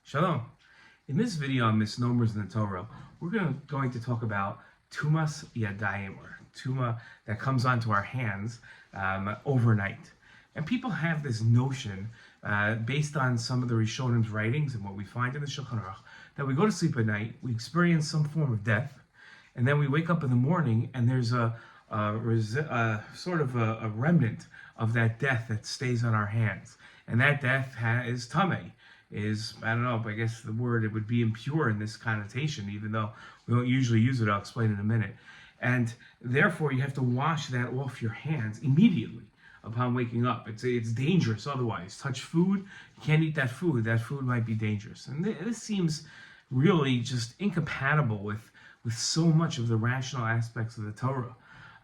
Shalom. In this video on Misnomers in the Torah, we're going to talk about Tumah's Yadayim, or Tumah that comes onto our hands overnight. And people have this notion, based on some of the Rishonim's writings and what we find in the Shulchan Aruch, that we go to sleep at night, we experience some form of death, and then we wake up in the morning and there's a remnant of that death that stays on our hands. And that death is Tumah. I don't know, but I guess the word, it would be impure in this connotation, even though we don't usually use it. I'll explain in a minute. And therefore, you have to wash that off your hands immediately upon waking up. It's dangerous otherwise. Touch food, you can't eat that food. That food might be dangerous. And this seems really just incompatible with so much of the rational aspects of the Torah.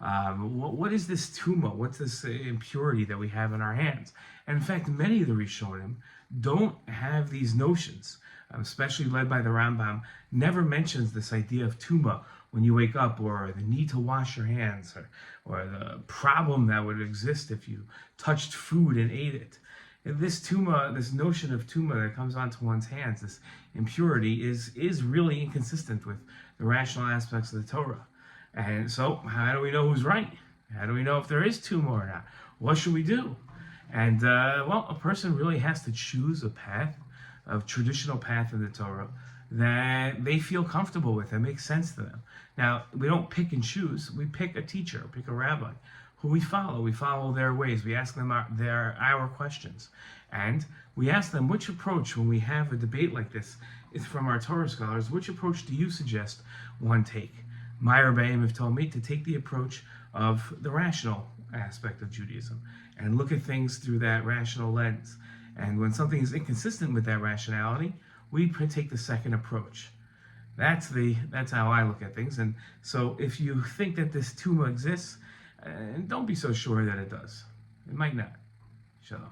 What is this tumah? What's this impurity that we have in our hands? And in fact, many of the Rishonim don't have these notions, especially led by the Rambam, never mentions this idea of tumah when you wake up, or the need to wash your hands, or the problem that would exist if you touched food and ate it. And this tumah, this notion of tumah that comes onto one's hands, this impurity, is really inconsistent with the rational aspects of the Torah. And so, how do we know who's right? How do we know if there is tumah or not? What should we do? And, a person really has to choose a path, a traditional path in the Torah, that they feel comfortable with, that makes sense to them. Now, we don't pick and choose. We pick a teacher, pick a rabbi, who we follow. We follow their ways. We ask them our questions. And we ask them, which approach, when we have a debate like this, is from our Torah scholars, which approach do you suggest one take? My Rebbeim have told me to take the approach of the rational aspect of Judaism and look at things through that rational lens. And when something is inconsistent with that rationality, we take the second approach. That's how I look at things. And so if you think that this tumah exists, don't be so sure that it does. It might not. Shalom.